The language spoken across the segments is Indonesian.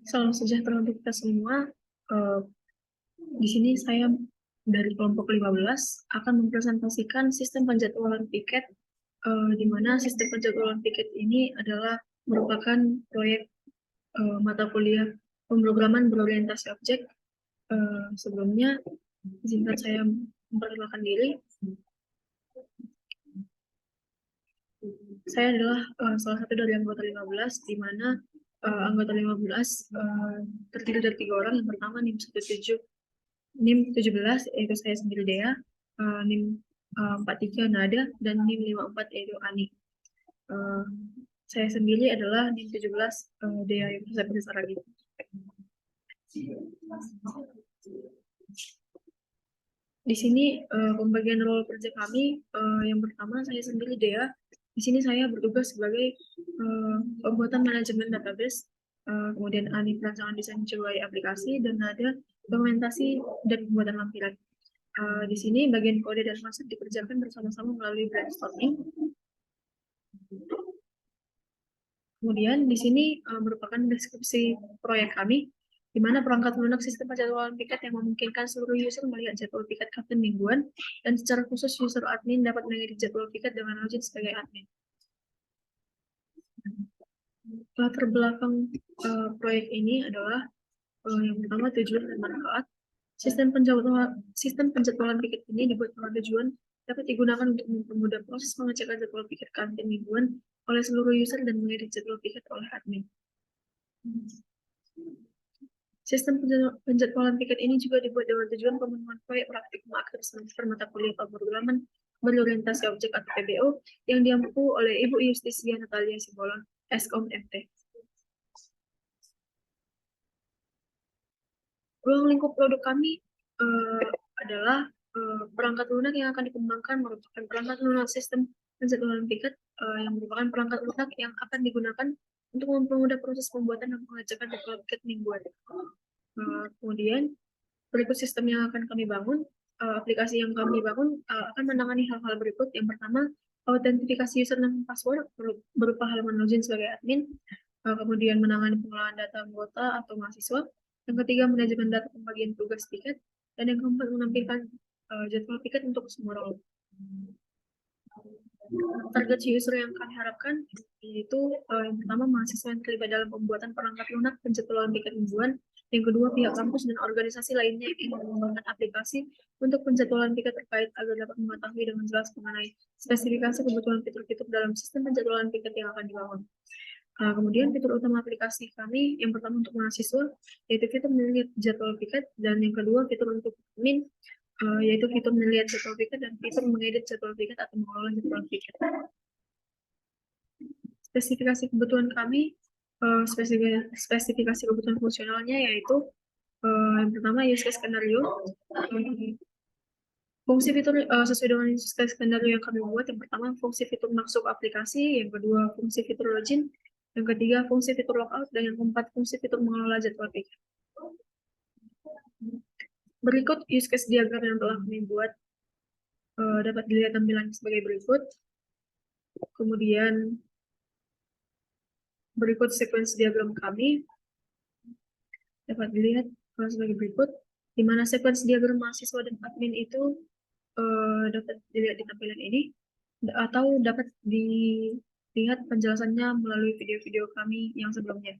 Salam sejahtera untuk kita semua. Eh, di sini saya dari kelompok 15 akan mempresentasikan sistem penjadwalan piket, di mana sistem penjadwalan piket ini adalah merupakan proyek mata kuliah pemrograman berorientasi objek. Sebelumnya, izinkan saya memperkenalkan diri. Saya adalah salah satu dari anggota 15, di mana anggota 15 terdiri dari 3 orang. Yang pertama NIM 17 yaitu saya sendiri Dea, NIM 43 Nada, dan NIM 54 yaitu Ani. Saya sendiri adalah NIM 17 Dea yang saya besar lagi. Di sini pembagian role kerja kami, yang pertama saya sendiri Dea. Di sini saya bertugas sebagai pembuatan manajemen database, kemudian Ani perancangan desain UI aplikasi, dan ada dokumentasi dan pembuatan lampiran. Di sini bagian kode dan konsep dikerjakan bersama-sama melalui brainstorming. Kemudian di sini merupakan deskripsi proyek kami, di mana perangkat lunak sistem penjadwalan piket yang memungkinkan seluruh user melihat jadwal piket kapten mingguan, dan secara khusus user admin dapat mengedit jadwal piket dengan login sebagai admin. Latar belakang proyek ini adalah yang pertama tujuan dan manfaat. Sistem penjadwalan piket ini dibuat dengan tujuan dapat digunakan untuk mempermudah proses pengecekan jadwal piket kantin mingguan oleh seluruh user dan mengedit jadwal piket oleh admin. Sistem penjadwalan piket ini juga dibuat dengan tujuan pemenuhan proyek praktikum akhir semester mata kuliah pemrograman berorientasi objek atau PBO yang diampu oleh Ibu Yustisia Natalia Simbolon, Eskom MT. Ruang lingkup produk kami adalah perangkat lunak yang akan dikembangkan merupakan perangkat lunak sistem penjadwalan piket yang merupakan perangkat lunak yang akan digunakan untuk mempermudah proses pembuatan dan pengecekan jadwal piket mingguan. Kemudian berikut sistem yang akan kami bangun. Aplikasi yang kami bangun akan menangani hal-hal berikut. Yang pertama, autentifikasi username dan password berupa halaman login sebagai admin. Kemudian menangani pengolahan data anggota atau mahasiswa. Yang ketiga, manajemen data pembagian tugas piket. Dan yang keempat, menampilkan jadwal piket untuk semua role. Target user yang kami harapkan yaitu yang pertama mahasiswa yang terlibat dalam pembuatan perangkat lunak penjadwalan piket mingguan, yang kedua pihak kampus dan organisasi lainnya yang mengembangkan aplikasi untuk penjadwalan piket terkait agar dapat mengetahui dengan jelas mengenai spesifikasi kebutuhan fitur-fitur dalam sistem penjadwalan piket yang akan dibangun. Kemudian fitur utama aplikasi kami yang pertama untuk mahasiswa yaitu fitur melihat jadwal piket, dan yang kedua fitur untuk admin yaitu fitur melihat jadwal piket dan fitur mengedit jadwal piket atau mengelola jadwal piket. Spesifikasi kebutuhan kami, spesifikasi kebutuhan fungsionalnya yaitu yang pertama use case skenario. Fungsi fitur sesuai dengan use case skenario yang kami buat. Yang pertama fungsi fitur masuk aplikasi, yang kedua fungsi fitur login, yang ketiga fungsi fitur logout, dan yang keempat fungsi fitur mengelola jadwal piket. Berikut use case diagram yang telah kami buat, dapat dilihat tampilannya sebagai berikut. Kemudian berikut sequence diagram kami dapat dilihat sebagai berikut, di mana sequence diagram mahasiswa dan admin itu dapat dilihat di tampilan ini, atau dapat dilihat penjelasannya melalui video-video kami yang sebelumnya.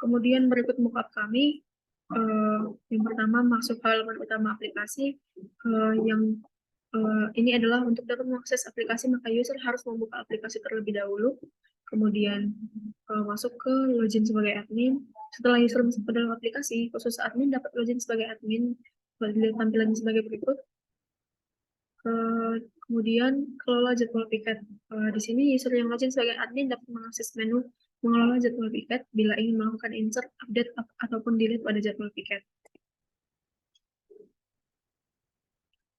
Kemudian berikut mockup kami. Yang pertama masuk halaman utama aplikasi, yang ini adalah untuk dapat mengakses aplikasi maka user harus membuka aplikasi terlebih dahulu, kemudian masuk ke login sebagai admin. Setelah user masuk ke dalam aplikasi, khusus admin dapat login sebagai admin. Dilihat tampilannya sebagai berikut. Kemudian kelola jadwal piket. Di sini user yang login sebagai admin dapat mengakses menu mengelola jadwal piket bila ingin melakukan insert, update, ataupun delete pada jadwal piket.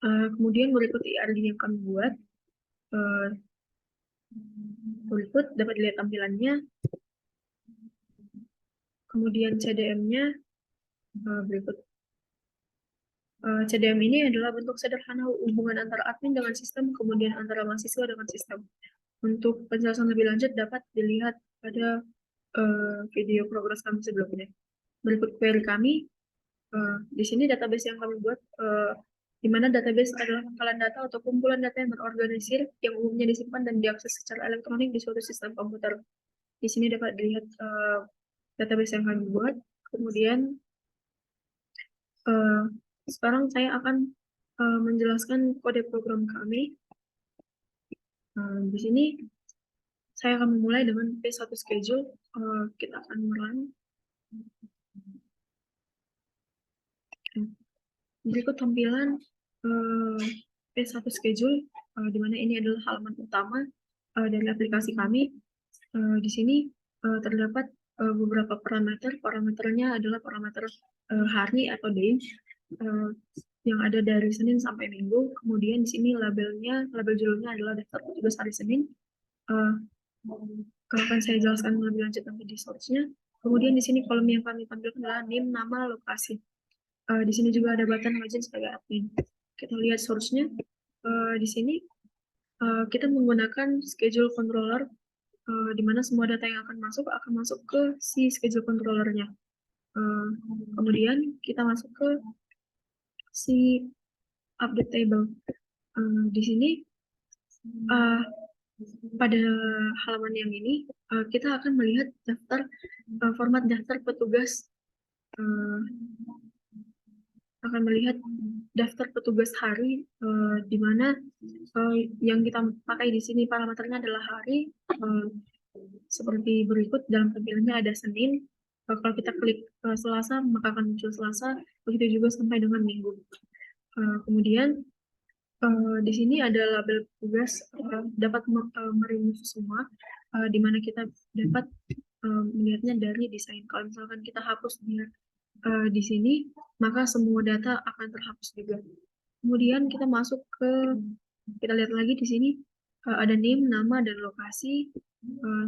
Kemudian berikut IRD yang kami buat. Berikut dapat dilihat tampilannya. Kemudian CDM-nya berikut. CDM ini adalah bentuk sederhana hubungan antara admin dengan sistem, kemudian antara mahasiswa dengan sistem. Untuk penjelasan lebih lanjut dapat dilihat pada video progres kami sebelumnya. Berikut query kami. Di sini database yang kami buat, di mana database adalah pangkalan data atau kumpulan data yang terorganisir yang umumnya disimpan dan diakses secara elektronik di suatu sistem komputer. Di sini dapat dilihat database yang kami buat. Kemudian sekarang saya akan menjelaskan kode program kami. Di sini saya akan memulai dengan P1 schedule. Kita akan run. Berikut tampilan P1 schedule, di mana ini adalah halaman utama dari aplikasi kami. Di sini terdapat beberapa parameter. Parameternya adalah parameter hari atau day yang ada dari Senin sampai Minggu. Kemudian di sini label judulnya adalah daftar petugas hari Senin. Akan saya jelaskan lebih lanjut nanti di source-nya. Kemudian di sini kolom yang kami tampilkan adalah name, nama, lokasi. Di sini juga ada button login sebagai admin. Kita lihat source-nya. Di sini kita menggunakan schedule controller, di mana semua data yang akan masuk ke si schedule controller-nya. Kemudian kita masuk ke si update table. Di sini pada halaman yang ini kita akan melihat format daftar petugas, akan melihat daftar petugas hari, di mana yang kita pakai di sini parameternya adalah hari, seperti berikut. Dalam tampilannya ada Senin. Kalau kita klik Selasa, maka akan muncul Selasa. Begitu juga sampai dengan Minggu. Kemudian di sini ada label petugas, dapat meremove semua, di mana kita dapat melihatnya dari desain. Kalau misalkan kita hapus dia di sini, maka semua data akan terhapus juga. Kemudian kita masuk kita lihat lagi di sini ada name, nama, dan lokasi,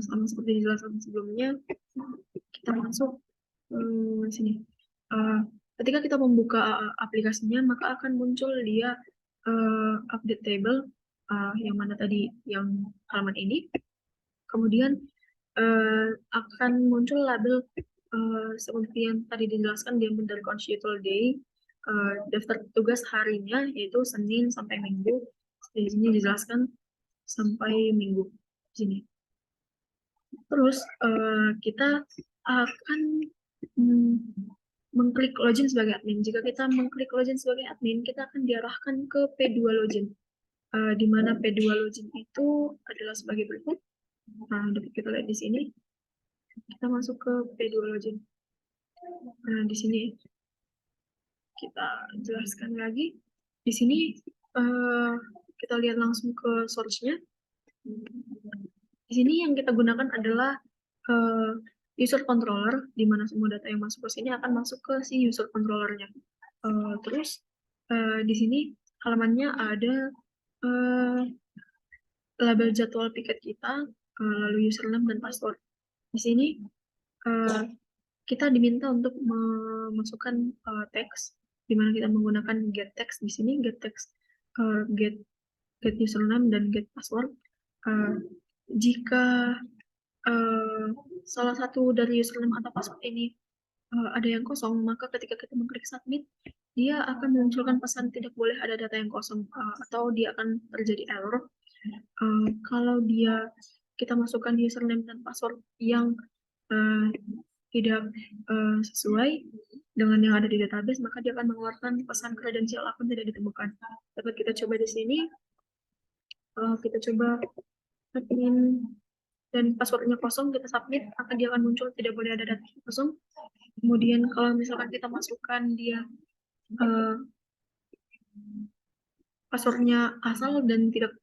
sama seperti dijelaskan sebelumnya. Kita masuk sini. Ketika kita membuka aplikasinya, maka akan muncul dia update table, yang mana tadi yang halaman ini. Kemudian akan muncul label seperti yang tadi dijelaskan, diamond dari constitutional day, daftar petugas harinya yaitu Senin sampai Minggu. Di sini dijelaskan sampai Minggu di sini. Terus kita akan mengklik login sebagai admin. Jika kita mengklik login sebagai admin, kita akan diarahkan ke P2 login, di mana P2 login itu adalah sebagai berikut. Dapat kita lihat di sini. Kita masuk ke P2 login. Di sini kita jelaskan lagi. Di sini kita lihat langsung ke source-nya. Di sini yang kita gunakan adalah user controller, di mana semua data yang masuk ke sini akan masuk ke si user controller-nya. Terus di sini halamannya ada label jadwal piket kita, lalu username dan password. Di sini kita diminta untuk memasukkan teks, di mana kita menggunakan get text di sini, get text, get username dan get password. Jika salah satu dari username atau password ini ada yang kosong, maka ketika kita mengklik submit, dia akan memunculkan pesan tidak boleh ada data yang kosong, atau dia akan terjadi error. Kalau kita masukkan username dan password yang tidak sesuai dengan yang ada di database, maka dia akan mengeluarkan pesan kredensial akun tidak ditemukan. Dapat kita coba di sini. Kita coba admin dan passwordnya kosong, kita submit, maka dia akan muncul tidak boleh ada data kosong. Kemudian kalau misalkan kita masukkan dia passwordnya asal dan tidak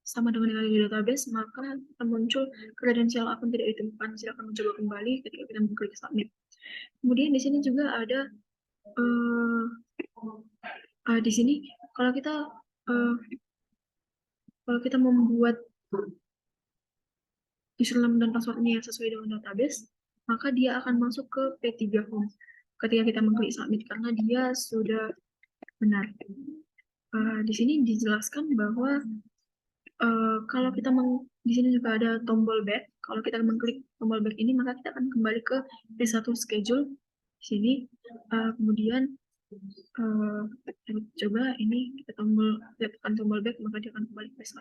sama dengan yang ada di database, maka akan muncul kredensial akun tidak ditemukan. Silakan mencoba kembali ketika kita mengklik submit. Kemudian di sini juga ada di sini kalau kita membuat username dan passwordnya yang sesuai dengan database, maka dia akan masuk ke P3 Home ketika kita mengklik submit karena dia sudah benar. Di sini dijelaskan bahwa Kalau kita di sini juga ada tombol back. Kalau kita mengklik tombol back ini, maka kita akan kembali ke P1 schedule di sini. Kemudian coba ini kita tekan tombol back, maka dia akan kembali ke P1.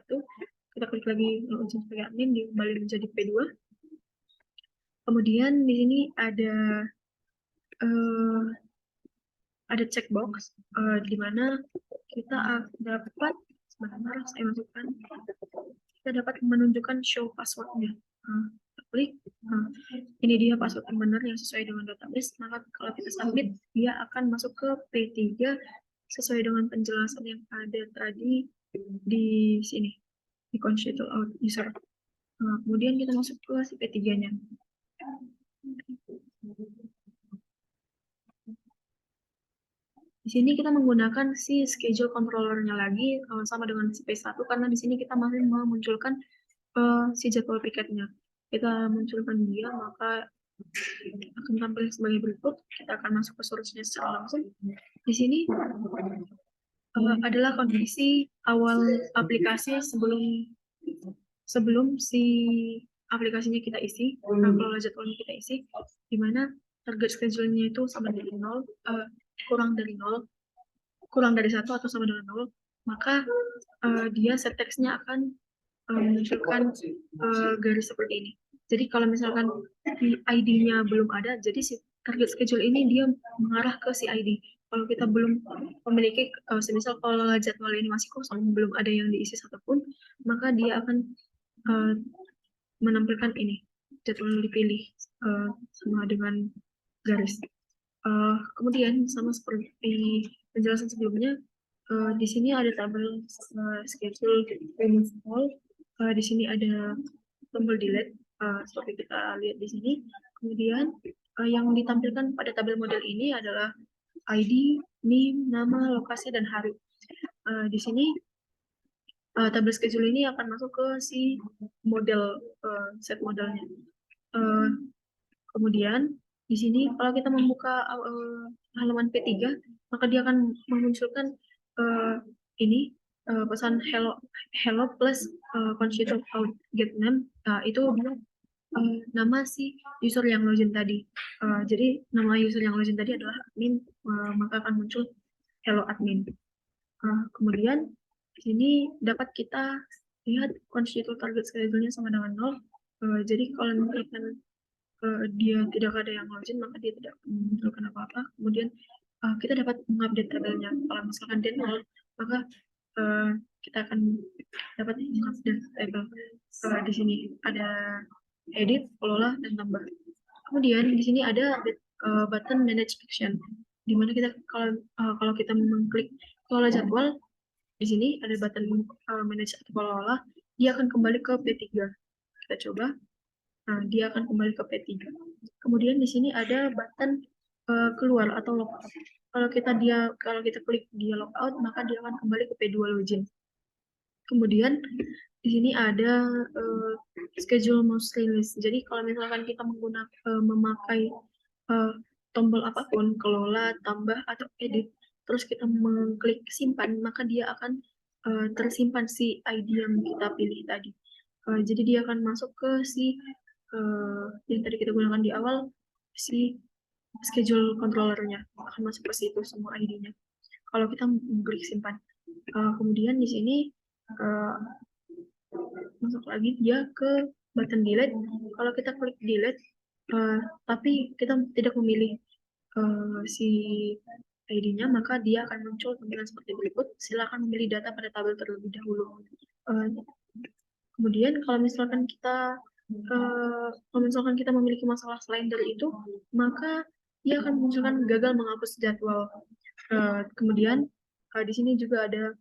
Kita klik lagi login sebagai admin, dia kembali menjadi P2. Kemudian di sini ada checkbox di mana kita dapat, sebentar saya masukkan, kita dapat menunjukkan show passwordnya. Klik, ini dia password yang benar yang sesuai dengan database. Maka kalau kita submit, dia akan masuk ke P3 sesuai dengan penjelasan yang ada tadi di sini di constitute out user. Kemudian kita masuk ke si P3-nya. Di sini kita menggunakan si schedule controller-nya lagi sama dengan si P1 karena di sini kita masih memunculkan si jadwal piketnya. Kita munculkan dia, maka akan tampil sebagai berikut. Kita akan masuk ke source-nya secara langsung. Di sini adalah kondisi awal aplikasi sebelum si aplikasinya kita isi, kalau jadwalnya kita isi, di mana target schedule-nya itu sama dari 0, kurang dari 0, kurang dari 1 atau sama dengan 0, maka dia set text-nya akan menunjukkan garis seperti ini. Jadi kalau misalkan di ID-nya belum ada, jadi si target schedule ini dia mengarah ke si ID. Kalau kita belum memiliki, semisal kalau jadwal ini masih kosong, belum ada yang diisi satupun, maka dia akan menampilkan ini, jadwal dipilih sama dengan garis. Kemudian sama seperti penjelasan sebelumnya, di sini ada tabel schedule remove all. Di sini ada tombol delete seperti kita lihat di sini. Kemudian yang ditampilkan pada tabel model ini adalah ID, name, nama, lokasi, dan hari. Di sini tabel schedule ini akan masuk ke si model set modelnya. Kemudian di sini kalau kita membuka halaman P3, maka dia akan memunculkan ini pesan hello plus constitute out get name. Itu dia nama si user yang login tadi. Jadi nama user yang login tadi adalah admin, maka akan muncul hello admin. Kemudian di sini dapat kita lihat constitute target schedule-nya sama dengan 0. Jadi kalau misalkan dia tidak ada yang login, maka dia tidak memunculkan apa-apa. Kemudian kita dapat mengupdate tabelnya. Kalau misalkan dia 0, maka kita akan dapat mengupdate tabel. Di sini ada edit, kelola, dan tambah. Kemudian di sini ada button manage action, di mana kita kalau kita mengklik kelola jadwal, di sini ada button manage atau kelola, dia akan kembali ke P3. Kita coba. Nah, dia akan kembali ke P3. Kemudian di sini ada button keluar atau logout. Kalau kita klik dia logout, maka dia akan kembali ke P2 login. Kemudian di sini ada schedule most release. Jadi kalau misalkan kita memakai tombol apapun, kelola, tambah, atau edit, terus kita mengklik simpan, maka dia akan tersimpan si ID yang kita pilih tadi. Jadi dia akan masuk ke si yang tadi kita gunakan di awal, si schedule controllernya akan masuk ke situ semua ID-nya. Kalau kita klik simpan, kemudian di sini masuk lagi dia ke button delete. Kalau kita klik delete, tapi kita tidak memilih si ID-nya, maka dia akan muncul tampilan seperti berikut. Silakan memilih data pada tabel terlebih dahulu. Kemudian kalau misalkan kita memiliki masalah selain dari itu, maka dia akan memunculkan gagal menghapus jadwal. Kemudian di sini juga ada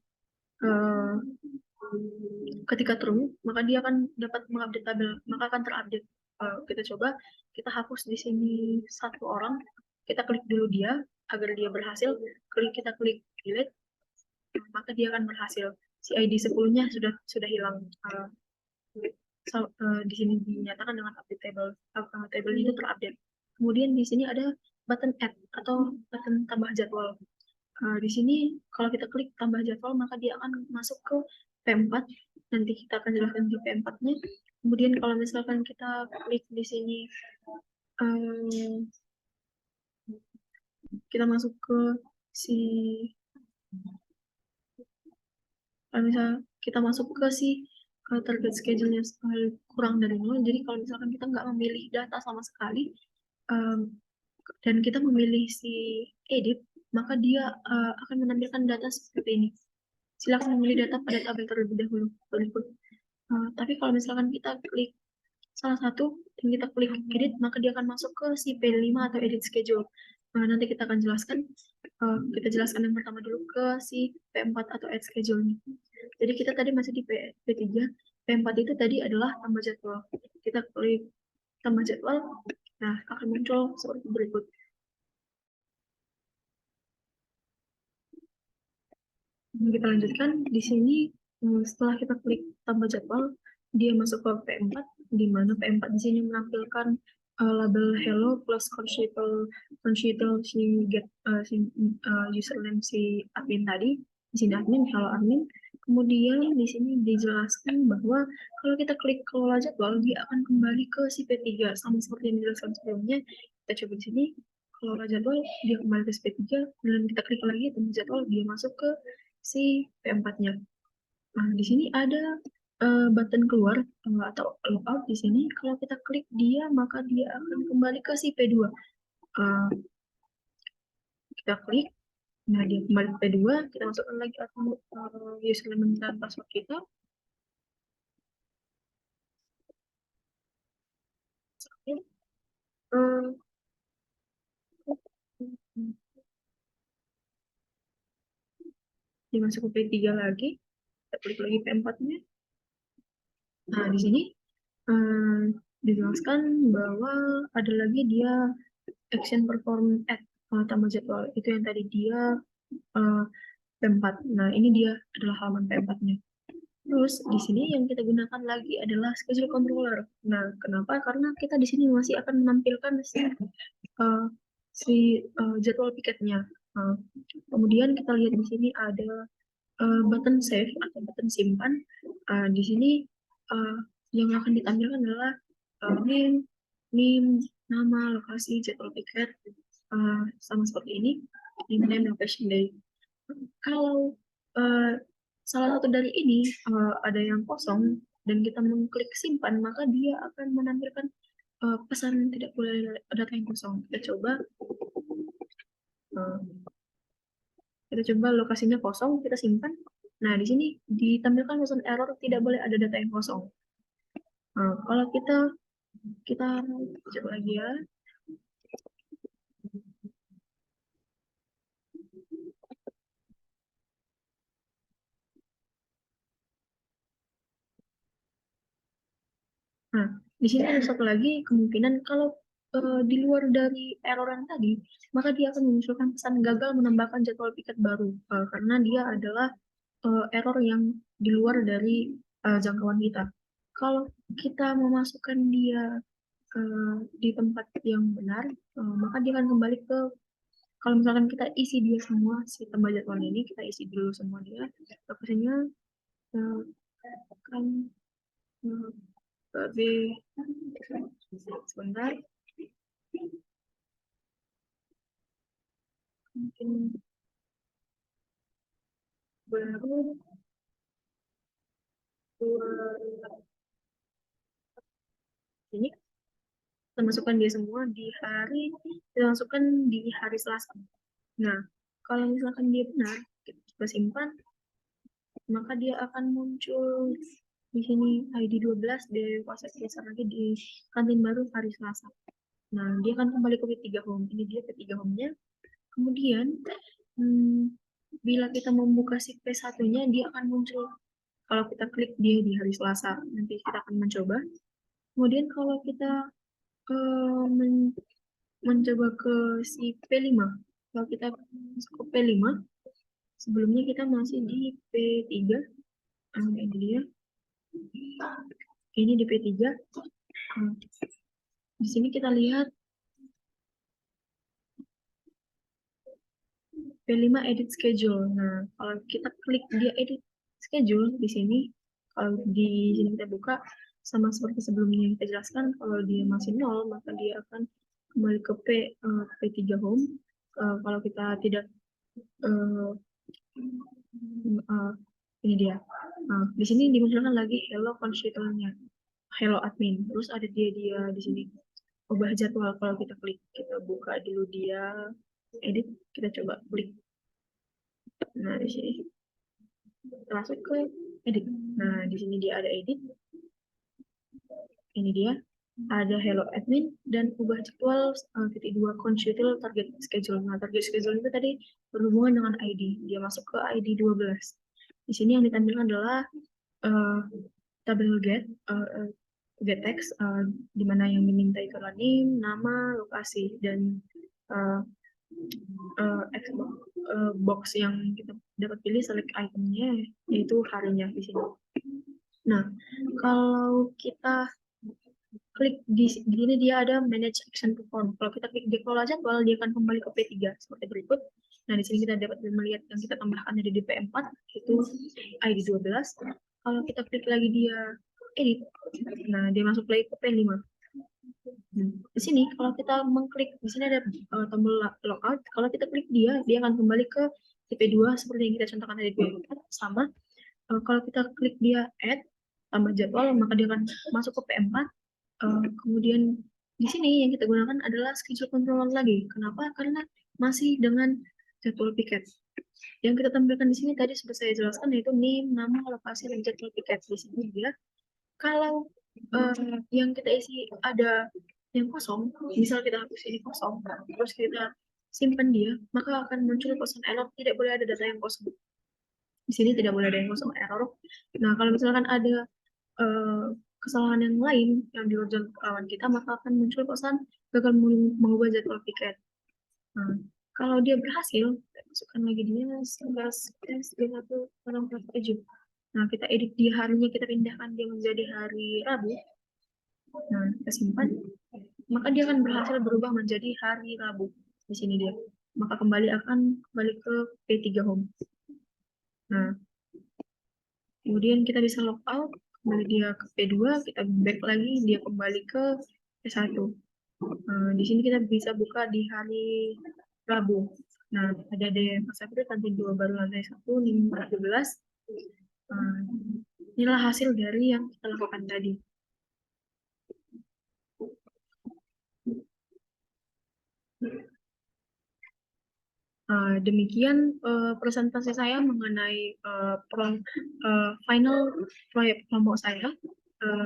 ketika true, maka dia akan dapat mengupdate tabel, maka akan terupdate. Kita coba, kita hapus di sini satu orang, kita klik dulu dia agar dia berhasil. Kita klik delete, maka dia akan berhasil. Si ID 10-nya sudah hilang. Di sini dinyatakan dengan update table. Tabelnya itu terupdate. Kemudian di sini ada button add atau button tambah jadwal. Di sini kalau kita klik tambah jadwal, maka dia akan masuk ke P4, nanti kita akan jelaskan di P4-nya. Kemudian kalau misalkan kita klik di sini, kita masuk ke si, kalau misal kita masuk ke si target schedule-nya kurang dari 0, jadi kalau misalkan kita nggak memilih data sama sekali, dan kita memilih si edit, maka dia akan menampilkan data seperti ini. Silakan memilih data pada tabel terlebih dahulu. Tapi kalau misalkan kita klik salah satu dan kita klik edit, maka dia akan masuk ke si P5 atau edit schedule. Nanti kita akan jelaskan, kita jelaskan yang pertama dulu ke si P4 atau edit schedule-nya. Jadi kita tadi masih di P3, P4 itu tadi adalah tambah jadwal. Kita klik tambah jadwal, nah akan muncul seperti berikut. Kita lanjutkan di sini. Setelah kita klik tambah jadwal, dia masuk ke P4, di mana P4 di sini menampilkan label hello plus consider si get username si admin tadi. Di sini admin, hello admin. Kemudian di sini dijelaskan bahwa kalau kita klik kelola jadwal, dia akan kembali ke si P3 sama seperti yang dijelaskan sebelumnya. Kita coba di sini kelola jadwal, dia kembali ke si P3, dan kita klik lagi tambah jadwal, dia masuk ke si P4-nya. Nah, di sini ada button keluar atau logout di sini. Kalau kita klik dia, maka dia akan kembali ke si P2. Kita klik, nah dia kembali ke P2. Kita masukkan lagi akun username dan password kita. Dia masuk ke P3 lagi. Kita klik lagi P4-nya. Nah, di sini dijelaskan bahwa ada lagi dia action perform at tambah jadwal. Itu yang tadi dia P4. Nah, ini dia adalah halaman P4-nya. Terus di sini yang kita gunakan lagi adalah schedule controller. Nah, kenapa? Karena kita di sini masih akan menampilkan jadwal piketnya. Kemudian kita lihat di sini ada button save atau button simpan. Di sini yang akan ditampilkan adalah name, nama, lokasi, jadwal piket, sama seperti ini, name, location, day. Kalau salah satu dari ini ada yang kosong dan kita mengklik simpan, maka dia akan menampilkan pesan tidak boleh data yang kosong. Kita coba lokasinya kosong, kita simpan. Nah, di sini ditampilkan pesan error tidak boleh ada data yang kosong. Kalau kita coba lagi ya. Nah, di sini ada satu lagi kemungkinan kalau di luar dari error yang tadi, maka dia akan memunculkan pesan gagal menambahkan jadwal piket baru, karena dia adalah error yang di luar dari jangkauan kita. Kalau kita memasukkan dia di tempat yang benar, maka dia akan kembali ke, kalau misalkan kita isi dia semua, si tambah jadwal ini, kita isi dulu semua dia, lokasinya kan lebih sebentar, mungkin baru ini kita masukkan dia semua di hari, kita masukkan di hari Selasa. Nah, kalau misalkan dia benar, kita simpan, maka dia akan muncul di sini ID 12 di proses geser lagi di kantin baru hari Selasa. Nah, dia akan kembali ke P3 home. Ini dia P3 home-nya. Kemudian, bila kita membuka si P1-nya, dia akan muncul. Kalau kita klik dia di hari Selasa, nanti kita akan mencoba. Kemudian kalau kita mencoba ke si P5, kalau kita masuk ke P5, sebelumnya kita masih di P3. Ini dia. Ini di P3. Di sini kita lihat P5 edit schedule. Nah, kalau kita klik dia edit schedule di sini. Kalau di sini kita buka, sama seperti sebelumnya yang kita jelaskan, kalau dia masih 0, maka dia akan kembali ke P3 home. Kalau kita tidak ini dia. Di sini dimunculkan lagi hello constituent-nya, hello admin. Terus ada dia di sini. Ubah jadwal. Kalau kita klik, kita buka dulu dia, edit, kita coba klik. Nah, di sini masuk ke edit. Nah, di sini dia ada edit. Ini dia. Ada hello admin dan ubah jadwal titik 2 constituent target schedule. Nah, target schedule itu tadi berhubungan dengan ID. Dia masuk ke ID 12. Di sini yang ditampilkan adalah tabel get text, di mana yang diminta itu adalah name, nama, lokasi, dan box yang kita dapat pilih select itemnya, yaitu harinya di sini. Nah, kalau kita klik di sini dia ada manage action perform. Kalau kita klik dikelola jadwal, dia akan kembali ke P3 seperti berikut. Nah, di sini kita dapat melihat yang kita tambahkan dari DP4 itu ID 12. Kalau kita klik lagi dia edit, nah dia masuk lagi ke P5. Di sini kalau kita mengklik, di sini ada tombol logout. Kalau kita klik dia akan kembali ke TP2 seperti yang kita contohkan tadi 24. Sama kalau kita klik dia add tambah jadwal, maka dia akan masuk ke P4. Kemudian di sini yang kita gunakan adalah schedule controller lagi. Kenapa? Karena masih dengan jadwal piket. Yang kita tampilkan di sini tadi seperti saya jelaskan, yaitu name, nama, lokasi, dan jadwal piket. Di sini dia kalau yang kita isi ada yang kosong, misal kita hapus ini kosong, terus kita simpan dia, maka akan muncul pesan error, tidak boleh ada data yang kosong. Di sini tidak boleh ada yang kosong, error. Nah, kalau misalkan ada kesalahan yang lain yang di luar jangkauan kita, maka akan muncul pesan gagal mengubah jadwal piket. Nah, kalau dia berhasil, kita masukkan lagi dia 11/S/B1/7. Nah, kita edit dia harinya, kita pindahkan dia menjadi hari Rabu. Nah, kita simpan. Maka dia akan berhasil berubah menjadi hari Rabu. Di sini dia. Maka akan kembali ke P3 home. Nah, kemudian kita bisa log out, kembali dia ke P2, kita back lagi, dia kembali ke P1. Di sini kita bisa buka di hari Rabu. Nah, ada di masa itu lantai 2 baru lantai 1, 15. Inilah hasil dari yang kita lakukan tadi. Demikian presentasi saya mengenai final proyek kelompok saya,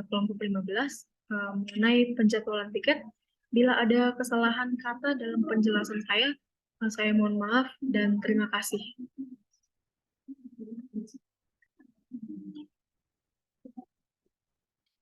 kelompok 15, mengenai penjadwalan tiket. Bila ada kesalahan kata dalam penjelasan saya mohon maaf dan terima kasih.